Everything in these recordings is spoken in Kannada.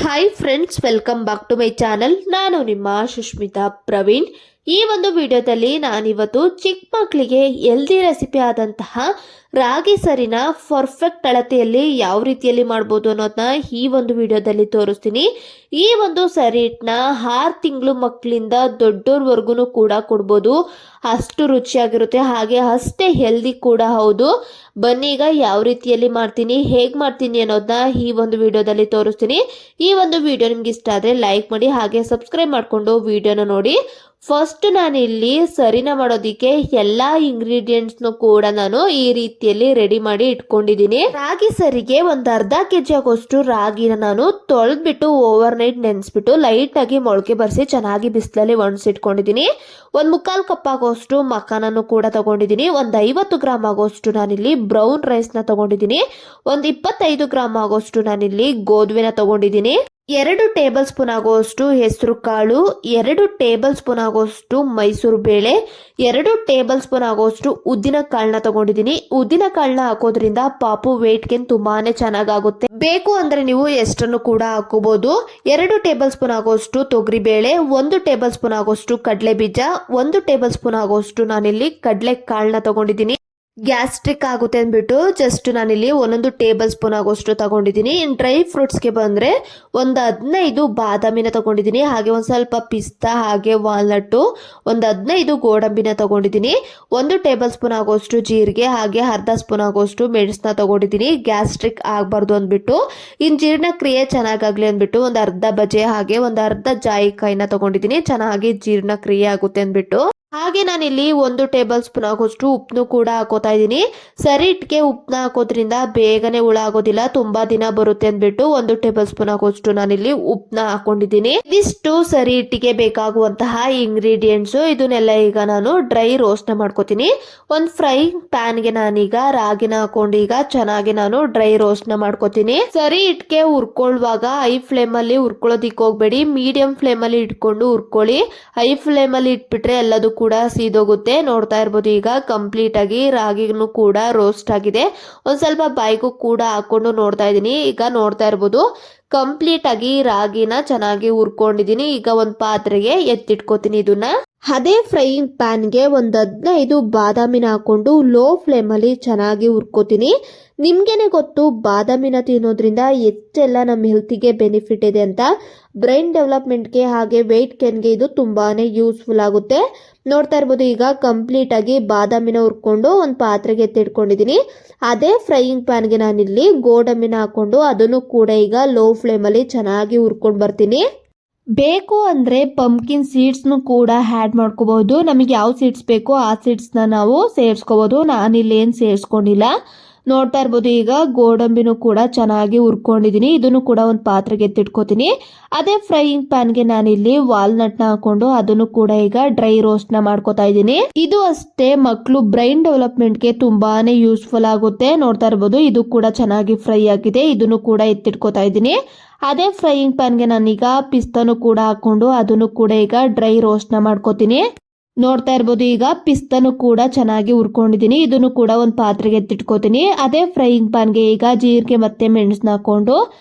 Hi friends, welcome back to my channel. ನಾನು ನಿಮ್ಮ ಸುಷ್ಮಿತಾ ಪ್ರವೀಣ್. ಈ ಒಂದು ವಿಡಿಯೋದಲ್ಲಿ ನಾನಿವತ್ತು ಚಿಕ್ಕ ಮಕ್ಕಳಿಗೆ ಹೆಲ್ದಿ ರೆಸಿಪಿ ಆದಂತಹ ರಾಗಿ ಸರಿನ ಪರ್ಫೆಕ್ಟ್ ಅಳತೆಯಲ್ಲಿ ಯಾವ ರೀತಿಯಲ್ಲಿ ಮಾಡ್ಬೋದು ಅನ್ನೋದನ್ನ ಈ ಒಂದು ವಿಡಿಯೋದಲ್ಲಿ ತೋರಿಸ್ತೀನಿ. ಈ ಒಂದು ಸರಿನ 6 ತಿಂಗಳು ಮಕ್ಕಳಿಂದ ದೊಡ್ಡೋರ್ವರೆಗೂ ಕೂಡ ಕೊಡ್ಬೋದು. ಅಷ್ಟು ರುಚಿಯಾಗಿರುತ್ತೆ, ಹಾಗೆ ಅಷ್ಟೇ ಹೆಲ್ದಿ ಕೂಡ ಹೌದು. ಬನ್ನಿ ಈಗ ಯಾವ ರೀತಿಯಲ್ಲಿ ಮಾಡ್ತೀನಿ, ಹೇಗೆ ಮಾಡ್ತೀನಿ ಅನ್ನೋದನ್ನ ಈ ಒಂದು ವಿಡಿಯೋದಲ್ಲಿ ತೋರಿಸ್ತೀನಿ. ಈ ಒಂದು ವಿಡಿಯೋ ನಿಮ್ಗೆ ಇಷ್ಟ ಆದರೆ ಲೈಕ್ ಮಾಡಿ, ಹಾಗೆ ಸಬ್ಸ್ಕ್ರೈಬ್ ಮಾಡಿಕೊಂಡು ವಿಡಿಯೋನ ನೋಡಿ. ಫಸ್ಟ್ ನಾನು ಇಲ್ಲಿ ಸರಿನ ಮಾಡೋದಿಕ್ಕೆ ಎಲ್ಲಾ ಇಂಗ್ರೀಡಿಯೆಂಟ್ಸ್ನು ಕೂಡ ನಾನು ಈ ರೀತಿಯಲ್ಲಿ ರೆಡಿ ಮಾಡಿ ಇಟ್ಕೊಂಡಿದ್ದೀನಿ. ರಾಗಿ ಸರಿಗೆ ಒಂದು ಅರ್ಧ ಕೆಜಿ ಆಗೋಷ್ಟು ರಾಗಿನ ನಾನು ತೊಳೆದ್ಬಿಟ್ಟು ಓವರ್ ನೈಟ್ ನೆನೆಸ್ಬಿಟ್ಟು ಲೈಟ್ ಆಗಿ ಮೊಳಕೆ ಬರ್ಸಿ ಚೆನ್ನಾಗಿ ಬಿಸಿಲಲ್ಲಿ ಒಣಸಿಟ್ಕೊಂಡಿದ್ದೀನಿ. ಒಂದು 3/4 ಕಪ್ ಆಗೋಷ್ಟು ಮಕಾನನ್ನು ಕೂಡ ತಗೊಂಡಿದ್ದೀನಿ. ಒಂದು 50 ಗ್ರಾಮ್ ಆಗೋಷ್ಟು ನಾನಿಲ್ಲಿ ಬ್ರೌನ್ ರೈಸ್ನ ತಗೊಂಡಿದ್ದೀನಿ. ಒಂದು 25 ಗ್ರಾಮ್ ಆಗೋಷ್ಟು ನಾನಿಲ್ಲಿ ಗೋಧುವೆನ ತಗೊಂಡಿದ್ದೀನಿ. 2 ಟೇಬಲ್ ಸ್ಪೂನ್ ಆಗುವಷ್ಟು ಹೆಸರು ಕಾಳು, 2 ಟೇಬಲ್ ಸ್ಪೂನ್ ಆಗುವಷ್ಟು ಮೈಸೂರು ಬೇಳೆ, 2 ಟೇಬಲ್ ಸ್ಪೂನ್ ಆಗುವಷ್ಟು ಉದ್ದಿನ ಕಾಳನ್ನ ತಗೊಂಡಿದ್ದೀನಿ. ಉದ್ದಿನ ಕಾಳನ್ನ ಹಾಕೋದ್ರಿಂದ ಪಾಪು ವೇಟ್ಗೆ ತುಂಬಾನೇ ಚೆನ್ನಾಗಾಗುತ್ತೆ. ಬೇಕು ಅಂದ್ರೆ ನೀವು ಎಷ್ಟನ್ನು ಕೂಡ ಹಾಕೋಬಹುದು. 2 ಟೇಬಲ್ ಸ್ಪೂನ್ ಆಗುವಷ್ಟು ತೊಗರಿ ಬೇಳೆ, 1 ಟೇಬಲ್ ಸ್ಪೂನ್ ಆಗುವಷ್ಟು ಕಡಲೆ ಬೀಜ, 1 ಟೇಬಲ್ ಸ್ಪೂನ್ ಆಗುವಷ್ಟು ನಾನಿಲ್ಲಿ ಕಡಲೆ ಕಾಳನ್ನ ತಗೊಂಡಿದ್ದೀನಿ. ಗ್ಯಾಸ್ಟ್ರಿಕ್ ಆಗುತ್ತೆ ಅಂದ್ಬಿಟ್ಟು ಜಸ್ಟ್ ನಾನಿಲ್ಲಿ 1 ಟೇಬಲ್ ಸ್ಪೂನ್ ಆಗೋಷ್ಟು ತಗೊಂಡಿದ್ದೀನಿ. ಇನ್ನು ಡ್ರೈ ಫ್ರೂಟ್ಸ್ಗೆ ಬಂದರೆ ಒಂದು 15 ಬಾದಾಮಿನ ತಗೊಂಡಿದ್ದೀನಿ, ಹಾಗೆ ಒಂದು ಸ್ವಲ್ಪ ಪಿಸ್ತಾ, ಹಾಗೆ ವಾಲ್ನಟ್ಟು, ಒಂದು 15 ಗೋಡಂಬಿನ ತಗೊಂಡಿದ್ದೀನಿ. 1 ಟೇಬಲ್ ಸ್ಪೂನ್ ಆಗೋಷ್ಟು ಜೀರಿಗೆ, ಹಾಗೆ ಅರ್ಧ ಸ್ಪೂನ್ ಆಗೋಷ್ಟು ಮೆಣಸನ್ನ ತಗೊಂಡಿದ್ದೀನಿ. ಗ್ಯಾಸ್ಟ್ರಿಕ್ ಆಗಬಾರ್ದು ಅಂದ್ಬಿಟ್ಟು, ಇನ್ನು ಜೀರ್ಣಕ್ರಿಯೆ ಚೆನ್ನಾಗಾಗಲಿ ಅಂದ್ಬಿಟ್ಟು ಒಂದು ಅರ್ಧ ಬಜೆ, ಹಾಗೆ ಒಂದು ಅರ್ಧ ಜಾಯಿಕಾಯಿನ ತಗೊಂಡಿದ್ದೀನಿ, ಚೆನ್ನಾಗಿ ಜೀರ್ಣಕ್ರಿಯೆ ಆಗುತ್ತೆ ಅಂದ್ಬಿಟ್ಟು. ಹಾಗೆ ನಾನಿಲ್ಲಿ 1 ಟೇಬಲ್ ಸ್ಪೂನ್ ಆಗೋಷ್ಟು ಉಪ್ಪನ್ನು ಕೂಡ ಹಾಕೋತಾ ಇದ್ದೀನಿ. ಸರಿ ಇಟ್ಗೆ ಉಪ್ಪನ್ನ ಹಾಕೋದ್ರಿಂದ ಬೇಗನೆ ಹುಳ ಆಗೋದಿಲ್ಲ, ತುಂಬಾ ದಿನ ಬರುತ್ತೆ ಅಂದ್ಬಿಟ್ಟು 1 ಟೇಬಲ್ ಸ್ಪೂನ್ ಆಗೋಷ್ಟು ನಾನಿಲ್ಲಿ ಉಪ್ಪನ್ನ ಹಾಕೊಂಡಿದ್ದೀನಿ. ಇದಿಷ್ಟು ಸರಿ ಇಟ್ಟಿಗೆ ಬೇಕಾಗುವಂತಹ ಇಂಗ್ರೀಡಿಯೆಂಟ್ಸ್. ಇದನ್ನೆಲ್ಲ ಈಗ ನಾನು ಡ್ರೈ ರೋಸ್ಟ್ ನ ಮಾಡ್ಕೋತೀನಿ. ಒಂದು ಫ್ರೈ ಪ್ಯಾನ್ಗೆ ನಾನೀಗ ರಾಗಿನ ಹಾಕೊಂಡು ಈಗ ಚೆನ್ನಾಗಿ ನಾನು ಡ್ರೈ ರೋಸ್ಟ್ ನ ಮಾಡ್ಕೋತೀನಿ. ಸರಿ ಇಟ್ಗೆ ಹುರ್ಕೊಳ್ಳುವಾಗ ಹೈ ಫ್ಲೇಮ್ ಅಲ್ಲಿ ಹುರ್ಕೊಳ್ಳೋದಿಕ್ಕೆ ಹೋಗ್ಬೇಡಿ, ಮೀಡಿಯಂ ಫ್ಲೇಮ್ ಅಲ್ಲಿ ಇಟ್ಕೊಂಡು ಹುರ್ಕೊಳ್ಳಿ. ಹೈ ಫ್ಲೇಮ್ ಅಲ್ಲಿ ಇಟ್ಬಿಟ್ರೆ ಎಲ್ಲದೂ ಕೂಡ ಸೀದೋಗುತ್ತೆ. ನೋಡ್ತಾ ಇರ್ಬೋದು ಈಗ ಕಂಪ್ಲೀಟ್ ಆಗಿ ರಾಗಿನೂ ಕೂಡ ರೋಸ್ಟ್ ಆಗಿದೆ. ಒಂದ್ ಸ್ವಲ್ಪ ಬಾಯಿಗೂ ಕೂಡ ಹಾಕೊಂಡು ನೋಡ್ತಾ ಇದ್ದೀನಿ. ಈಗ ನೋಡ್ತಾ ಇರ್ಬೋದು ಕಂಪ್ಲೀಟ್ ಆಗಿ ರಾಗಿನ ಚೆನ್ನಾಗಿ ಹುರ್ಕೊಂಡಿದ್ದೀನಿ. ಈಗ ಒಂದು ಪಾತ್ರೆಗೆ ಎತ್ತಿಟ್ಕೋತೀನಿ ಇದನ್ನ. ಅದೇ ಫ್ರೈಯಿಂಗ್ ಪ್ಯಾನ್ಗೆ ಒಂದು 15 ಬಾದಾಮಿನ ಹಾಕೊಂಡು ಲೋ ಫ್ಲೇಮಲ್ಲಿ ಚೆನ್ನಾಗಿ ಹುರ್ಕೋತೀನಿ. ನಿಮ್ಗೇನೆ ಗೊತ್ತು ಬಾದಾಮಿನ ತಿನ್ನೋದ್ರಿಂದ ಎಷ್ಟೆಲ್ಲ ನಮ್ಮ ಹೆಲ್ತಿಗೆ ಬೆನಿಫಿಟ್ ಇದೆ ಅಂತ. ಬ್ರೈನ್ ಡೆವಲಪ್ಮೆಂಟ್ಗೆ ಹಾಗೆ ವೆಯ್ಟ್ ಗೇನ್ಗೆ ಇದು ತುಂಬಾನೇ ಯೂಸ್ಫುಲ್ ಆಗುತ್ತೆ. ನೋಡ್ತಾ ಇರ್ಬೋದು ಈಗ ಕಂಪ್ಲೀಟ್ ಆಗಿ ಬಾದಾಮಿನ ಹುರ್ಕೊಂಡು ಒಂದು ಪಾತ್ರೆಗೆ ಎತ್ತಿಟ್ಕೊಂಡಿದ್ದೀನಿ. ಅದೇ ಫ್ರೈಯಿಂಗ್ ಪ್ಯಾನ್ಗೆ ನಾನಿಲ್ಲಿ ಗೋಡಂಬಿನ ಹಾಕೊಂಡು ಅದನ್ನು ಕೂಡ ಈಗ ಲೋ ಫ್ಲೇಮಲ್ಲಿ ಚೆನ್ನಾಗಿ ಹುರ್ಕೊಂಡು ಬರ್ತೀನಿ. ಬೇಕು ಅಂದರೆ ಪಂಪ್ಕಿನ್ ಸೀಡ್ಸ್ನು ಕೂಡ ಆ್ಯಡ್ ಮಾಡ್ಕೋಬಹುದು. ನಮಗೆ ಯಾವ ಸೀಡ್ಸ್ ಬೇಕೋ ಆ ಸೀಡ್ಸ್ನ ನಾವು ಸೇರಿಸ್ಕೋಬಹುದು. ನಾನಿಲ್ಲಿ ಏನು ಸೇರಿಸ್ಕೊಂಡಿಲ್ಲ. ನೋಡ್ತಾ ಇರ್ಬೋದು ಈಗ ಗೋಡಂಬಿನೂ ಕೂಡ ಚೆನ್ನಾಗಿ ಹುರ್ಕೊಂಡಿದ್ದೀನಿ. ಇದನ್ನು ಕೂಡ ಒಂದು ಪಾತ್ರೆಗೆ ಎತ್ತಿಟ್ಕೋತೀನಿ. ಅದೇ ಫ್ರೈಯಿಂಗ್ ಪ್ಯಾನ್ಗೆ ನಾನಿಲ್ಲಿ ವಾಲ್ನಟ್ನ ಹಾಕೊಂಡು ಅದನ್ನು ಕೂಡ ಈಗ ಡ್ರೈ ರೋಸ್ಟ್ನ ಮಾಡ್ಕೋತಾ ಇದ್ದೀನಿ. ಇದು ಅಷ್ಟೇ ಮಕ್ಕಳು ಬ್ರೈನ್ ಡೆವಲಪ್ಮೆಂಟ್ಗೆ ತುಂಬಾನೇ ಯೂಸ್ಫುಲ್ ಆಗುತ್ತೆ. ನೋಡ್ತಾ ಇರ್ಬೋದು ಇದು ಕೂಡ ಚೆನ್ನಾಗಿ ಫ್ರೈ ಆಗಿದೆ. ಇದನ್ನು ಕೂಡ ಎತ್ತಿಟ್ಕೋತಾ ಇದ್ದೀನಿ. ಅದೇ ಫ್ರೈಯಿಂಗ್ ಪ್ಯಾನ್ಗೆ ನಾನೀಗ ಪಿಸ್ತಾನು ಕೂಡ ಹಾಕೊಂಡು ಅದನ್ನು ಕೂಡ ಈಗ ಡ್ರೈ ರೋಸ್ಟ್ನ ಮಾಡ್ಕೋತೀನಿ. ನೋಡ್ತಾ ಇರ್ಬೋದು ಈಗ ಪಿಸ್ತಾನು ಕೂಡ ಚೆನ್ನಾಗಿ ಹುರ್ಕೊಂಡಿದ್ದೀನಿ. ಇದನ್ನು ಕೂಡ ಒಂದು ಪಾತ್ರೆಗೆ ಎತ್ತಿಟ್ಕೋತೀನಿ. ಅದೇ ಫ್ರೈಯಿಂಗ್ ಪ್ಯಾನ್ಗೆ ಈಗ ಜೀರಿಗೆ ಮತ್ತೆ ಮೆಣಸನ್ನ ಹಾಕೊಂಡು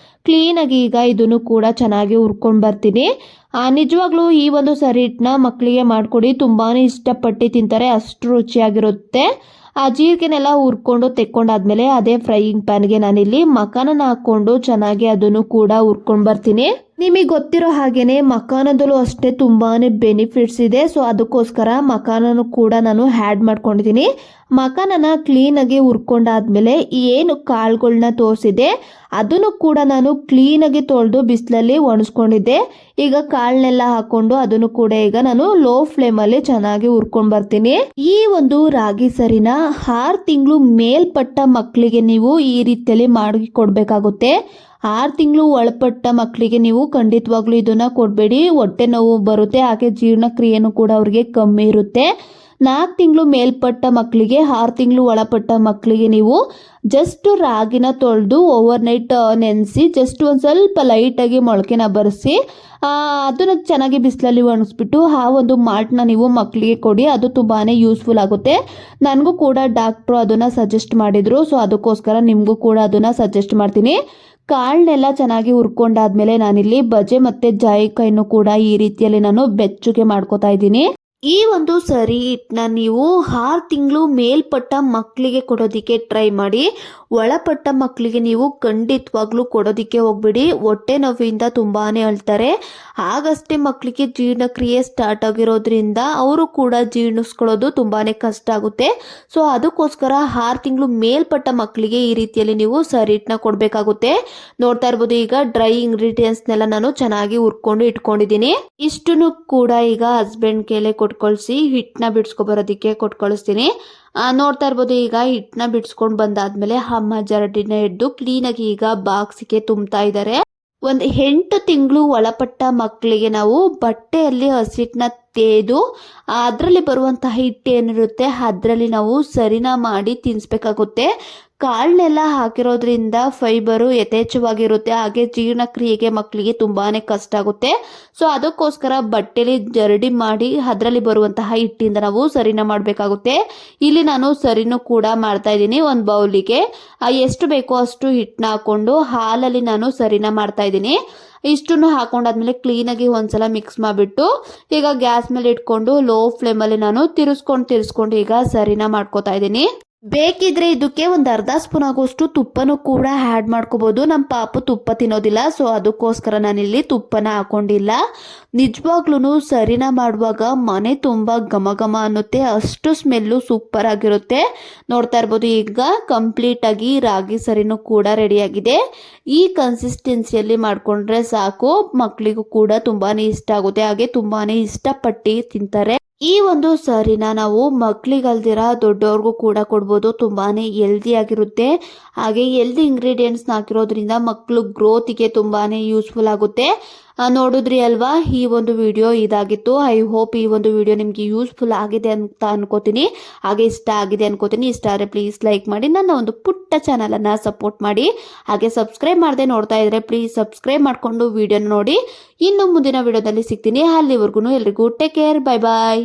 ಕ್ಲೀನಾಗಿ ಈಗ ಇದನ್ನು ಕೂಡ ಚೆನ್ನಾಗಿ ಹುರ್ಕೊಂಡು ಬರ್ತೀನಿ. ನಿಜವಾಗ್ಲೂ ಈ ಒಂದು ಸರಿ ಹಿಟ್ಟನ್ನ ಮಕ್ಕಳಿಗೆ ಮಾಡಿಕೊಡಿ, ತುಂಬಾನೇ ಇಷ್ಟಪಟ್ಟು ತಿಂತಾರೆ, ಅಷ್ಟು ರುಚಿಯಾಗಿರುತ್ತೆ. ಆ ಜೀರಿಗೆನೆಲ್ಲ ಹುರ್ಕೊಂಡು ತೆಕ್ಕೊಂಡಾದ್ಮೇಲೆ ಅದೇ ಫ್ರೈಯಿಂಗ್ ಪ್ಯಾನ್ಗೆ ನಾನಿಲ್ಲಿ ಮಕಾನನ ಹಾಕೊಂಡು ಚೆನ್ನಾಗಿ ಅದನ್ನು ಕೂಡ ಹುರ್ಕೊಂಡು ಬರ್ತೀನಿ. ನಿಮಗೆ ಗೊತ್ತಿರೋ ಹಾಗೇನೆ ಮಕಾನದಲ್ಲೂ ಅಷ್ಟೇ ತುಂಬಾನೇ ಬೆನಿಫಿಟ್ಸ್ ಇದೆ. ಸೊ ಅದಕ್ಕೋಸ್ಕರ ಮಕಾನನು ಕೂಡ ನಾನು ಆ್ಯಡ್ ಮಾಡ್ಕೊಂಡಿದ್ದೀನಿ. ಮಕಾನನ ಕ್ಲೀನಾಗಿ ಹುರ್ಕೊಂಡಾದ್ಮೇಲೆ ಏನು ಕಾಳುಗಳನ್ನ ತೋರಿಸಿದೆ ಅದನ್ನು ಕೂಡ ನಾನು ಕ್ಲೀನಾಗಿ ತೊಳೆದು ಬಿಸಿಲಲ್ಲಿ ಒಣಸ್ಕೊಂಡಿದ್ದೆ. ಈಗ ಕಾಳನ್ನೆಲ್ಲ ಹಾಕೊಂಡು ಅದನ್ನು ಕೂಡ ಈಗ ನಾನು ಲೋ ಫ್ಲೇಮಲ್ಲಿ ಚೆನ್ನಾಗಿ ಹುರ್ಕೊಂಡು ಬರ್ತೀನಿ. ಈ ಒಂದು ರಾಗಿ ಸರಿನ 6 ತಿಂಗಳು ಮೇಲ್ಪಟ್ಟ ಮಕ್ಕಳಿಗೆ ನೀವು ಈ ರೀತಿಯಲ್ಲಿ ಮಾಡಿ ಕೊಡಬೇಕಾಗುತ್ತೆ. 6 ತಿಂಗಳು ಒಳಪಟ್ಟ ಮಕ್ಕಳಿಗೆ ನೀವು ಖಂಡಿತವಾಗ್ಲೂ ಇದನ್ನ ಕೊಡಬೇಡಿ, ಹೊಟ್ಟೆ ನೋವು ಬರುತ್ತೆ, ಹಾಗೆ ಜೀರ್ಣಕ್ರಿಯೆನೂ ಕೂಡ ಅವ್ರಿಗೆ ಕಮ್ಮಿ ಇರುತ್ತೆ. 4 ತಿಂಗಳು ಮೇಲ್ಪಟ್ಟ ಮಕ್ಕಳಿಗೆ, 6 ತಿಂಗಳು ಒಳಪಟ್ಟ ಮಕ್ಕಳಿಗೆ ನೀವು ಜಸ್ಟ್ ರಾಗಿನ ತೊಳೆದು ಓವರ್ ನೈಟ್ ನೆನೆಸಿ ಜಸ್ಟ್ ಒಂದು ಸ್ವಲ್ಪ ಲೈಟಾಗಿ ಮೊಳಕೆನ ಬರೆಸಿ ಅದನ್ನು ಚೆನ್ನಾಗಿ ಬಿಸಿಲಲ್ಲಿ ಒಣಗಿಸ್ಬಿಟ್ಟು ಆ ಒಂದು ಮಾಲ್ಟ್ನ ನೀವು ಮಕ್ಕಳಿಗೆ ಕೊಡಿ. ಅದು ತುಂಬಾ ಯೂಸ್ಫುಲ್ ಆಗುತ್ತೆ. ನನಗೂ ಕೂಡ ಡಾಕ್ಟ್ರು ಅದನ್ನು ಸಜೆಸ್ಟ್ ಮಾಡಿದರು. ಸೊ ಅದಕ್ಕೋಸ್ಕರ ನಿಮಗೂ ಕೂಡ ಅದನ್ನು ಸಜೆಸ್ಟ್ ಮಾಡ್ತೀನಿ. ಕಾಳನ್ನೆಲ್ಲ ಚೆನ್ನಾಗಿ ಹುರ್ಕೊಂಡಾದ್ಮೇಲೆ ನಾನಿಲ್ಲಿ ಬಜೆ ಮತ್ತು ಜಾಯಿಕಾಯಿನೂ ಕೂಡ ಈ ರೀತಿಯಲ್ಲಿ ನಾನು ಬೆಚ್ಚಗೆ ಮಾಡ್ಕೊತಾ ಇದ್ದೀನಿ. ಈ ಒಂದು ಸರಿ ಹಿಟ್ಟನ್ನ ನೀವು 6 ತಿಂಗಳು ಮೇಲ್ಪಟ್ಟ ಮಕ್ಕಳಿಗೆ ಕೊಡೋದಕ್ಕೆ ಟ್ರೈ ಮಾಡಿ. ಒಳಪಟ್ಟ ಮಕ್ಕಳಿಗೆ ನೀವು ಖಂಡಿತವಾಗ್ಲೂ ಕೊಡೋದಕ್ಕೆ ಹೋಗ್ಬಿಡಿ. ಹೊಟ್ಟೆ ನೋವಿಂದ ತುಂಬಾನೇ ಅಳ್ತಾರೆ. ಆಗಷ್ಟೇ ಮಕ್ಕಳಿಗೆ ಜೀರ್ಣಕ್ರಿಯೆ ಸ್ಟಾರ್ಟ್ ಆಗಿರೋದ್ರಿಂದ ಅವರು ಕೂಡ ಜೀರ್ಣಿಸ್ಕೊಳ್ಳೋದು ತುಂಬಾನೇ ಕಷ್ಟ ಆಗುತ್ತೆ. ಸೊ ಅದಕ್ಕೋಸ್ಕರ 6 ತಿಂಗಳು ಮೇಲ್ಪಟ್ಟ ಮಕ್ಕಳಿಗೆ ಈ ರೀತಿಯಲ್ಲಿ ನೀವು ಸರಿ ಹಿಟ್ಟನ್ನ ಕೊಡಬೇಕಾಗುತ್ತೆ. ನೋಡ್ತಾ ಇರ್ಬೋದು, ಈಗ ಡ್ರೈ ಇಂಗ್ರೀಡಿಯೆಂಟ್ಸ್ನೆಲ್ಲ ನಾನು ಚೆನ್ನಾಗಿ ಹುರ್ಕೊಂಡು ಇಟ್ಕೊಂಡಿದ್ದೀನಿ. ಇಷ್ಟನ್ನು ಕೂಡ ಈಗ ಹಸ್ಬೆಂಡ್ ಕೈಲೇ ಕೊಟ್ಕೊಳ್ಸಿ ಹಿಟ್ಟನ್ನ ಬಿಡಿಸ್ಕೊಬರೋದಕ್ಕೆ ಕೊಟ್ಕೊಳಿಸ್ತೀನಿ. ನೋಡ್ತಾ ಇರ್ಬೋದು, ಈಗ ಹಿಟ್ಟನ್ನ ಬಿಡಿಸ್ಕೊಂಡು ಬಂದಾದ್ಮೇಲೆ ಅಮ್ಮ ಜರಡಿನ ಹಿಡ್ದು ಕ್ಲೀನಾಗಿ ಈಗ ಬಾಕ್ಸಿಗೆ ತುಂಬ್ತಾ ಇದ್ದಾರೆ. ಒಂದು 8 ತಿಂಗಳು ಒಳಪಟ್ಟ ಮಕ್ಕಳಿಗೆ ನಾವು ಬಟ್ಟೆಯಲ್ಲಿ ಹಸಿಟ್ಟನ್ನ ತೇದು ಅದರಲ್ಲಿ ಬರುವಂತಹ ಹಿಟ್ಟು ಏನಿರುತ್ತೆ ಅದರಲ್ಲಿ ನಾವು ಸರಿನ ಮಾಡಿ ತಿನ್ನಿಸ್ಬೇಕಾಗುತ್ತೆ. ಕಾಳನ್ನೆಲ್ಲ ಹಾಕಿರೋದ್ರಿಂದ ಫೈಬರು ಯಥೇಚ್ಛವಾಗಿರುತ್ತೆ. ಹಾಗೆ ಜೀರ್ಣಕ್ರಿಯೆಗೆ ಮಕ್ಕಳಿಗೆ ತುಂಬಾ ಕಷ್ಟ ಆಗುತ್ತೆ. ಸೊ ಅದಕ್ಕೋಸ್ಕರ ಬಟ್ಟೆಲಿ ಜರಡಿ ಮಾಡಿ ಅದರಲ್ಲಿ ಬರುವಂತಹ ಹಿಟ್ಟಿಂದ ನಾವು ಸರಿನ ಮಾಡಬೇಕಾಗುತ್ತೆ. ಇಲ್ಲಿ ನಾನು ಸರಿನೂ ಕೂಡ ಮಾಡ್ತಾ ಇದ್ದೀನಿ. ಒಂದು ಬೌಲಿಗೆ ಎಷ್ಟು ಬೇಕೋ ಅಷ್ಟು ಹಿಟ್ಟನ್ನ ಹಾಕ್ಕೊಂಡು ಹಾಲಲ್ಲಿ ನಾನು ಸರಿನ ಮಾಡ್ತಾ ಇದ್ದೀನಿ. ಇಷ್ಟನ್ನು ಹಾಕೊಂಡಾದ್ಮೇಲೆ ಕ್ಲೀನಾಗಿ ಒಂದ್ಸಲ ಮಿಕ್ಸ್ ಮಾಡಿಬಿಟ್ಟು ಈಗ ಗ್ಯಾಸ್ ಮೇಲೆ ಇಟ್ಕೊಂಡು ಲೋ ಫ್ಲೇಮಲ್ಲಿ ನಾನು ತಿರ್ಸ್ಕೊಂಡು ಈಗ ಸರಿನ ಮಾಡ್ಕೋತಾ ಇದ್ದೀನಿ. ಬೇಕಿದ್ರೆ ಇದಕ್ಕೆ ಒಂದು ಅರ್ಧ ಸ್ಪೂನ್ ಆಗೋಷ್ಟು ತುಪ್ಪನೂ ಕೂಡ ಆ್ಯಡ್ ಮಾಡ್ಕೋಬೋದು. ನಮ್ಮ ಪಾಪು ತುಪ್ಪ ತಿನ್ನೋದಿಲ್ಲ, ಸೊ ಅದಕ್ಕೋಸ್ಕರ ನಾನಿಲ್ಲಿ ತುಪ್ಪನ ಹಾಕೊಂಡಿಲ್ಲ. ನಿಜವಾಗ್ಲೂ ಸರಿನ ಮಾಡುವಾಗ ಮನೆ ತುಂಬ ಘಮ ಘಮ ಅನ್ನುತ್ತೆ, ಅಷ್ಟು ಸ್ಮೆಲ್ಲು ಸೂಪರ್ ಆಗಿರುತ್ತೆ. ನೋಡ್ತಾ ಇರ್ಬೋದು, ಈಗ ಕಂಪ್ಲೀಟಾಗಿ ರಾಗಿ ಸರಿನೂ ಕೂಡ ರೆಡಿಯಾಗಿದೆ. ಈ ಕನ್ಸಿಸ್ಟೆನ್ಸಿಯಲ್ಲಿ ಮಾಡಿಕೊಂಡ್ರೆ ಸಾಕು, ಮಕ್ಕಳಿಗೂ ಕೂಡ ತುಂಬಾ ಇಷ್ಟ ಆಗುತ್ತೆ. ಹಾಗೆ ತುಂಬಾ ಇಷ್ಟಪಟ್ಟು ತಿಂತಾರೆ. ಈ ಒಂದು ಸರಿನ ನಾವು ಮಕ್ಕಳಿಗಲ್ದಿರ ದೊಡ್ಡವ್ರಿಗೂ ಕೂಡ ಕೊಡ್ಬೋದು. ತುಂಬಾನೇ ಹೆಲ್ದಿ ಆಗಿರುತ್ತೆ. ಹಾಗೆ ಹೆಲ್ದಿ ಇಂಗ್ರೀಡಿಯೆಂಟ್ಸ್ನ ಹಾಕಿರೋದ್ರಿಂದ ಮಕ್ಕಳು ಗ್ರೋತಿಗೆ ತುಂಬಾನೇ ಯೂಸ್ಫುಲ್ ಆಗುತ್ತೆ. ನೋಡಿದ್ರಿ ಅಲ್ವಾ, ಈ ಒಂದು ವಿಡಿಯೋ ಇದಾಗಿತ್ತು. ಐ ಹೋಪ್ ಈ ಒಂದು ವಿಡಿಯೋ ನಿಮಗೆ ಯೂಸ್ಫುಲ್ ಆಗಿದೆ ಅಂತ ಅನ್ಕೋತೀನಿ. ಹಾಗೆ ಇಷ್ಟ ಆಗಿದೆ ಅನ್ಕೋತೀನಿ. ಇಷ್ಟ ಆದರೆ ಪ್ಲೀಸ್ ಲೈಕ್ ಮಾಡಿ, ನನ್ನ ಒಂದು ಪುಟ್ಟ ಚಾನಲನ್ನು ಸಪೋರ್ಟ್ ಮಾಡಿ. ಹಾಗೆ ಸಬ್ಸ್ಕ್ರೈಬ್ ಮಾಡದೆ ನೋಡ್ತಾ ಇದ್ರೆ ಪ್ಲೀಸ್ ಸಬ್ಸ್ಕ್ರೈಬ್ ಮಾಡಿಕೊಂಡು ವಿಡಿಯೋನ ನೋಡಿ. ಇನ್ನು ಮುಂದಿನ ವಿಡಿಯೋದಲ್ಲಿ ಸಿಗ್ತೀನಿ. ಅಲ್ಲಿವರೆಗೂ ಎಲ್ರಿಗೂ ಟೇಕ್ ಕೇರ್, ಬೈ ಬಾಯ್.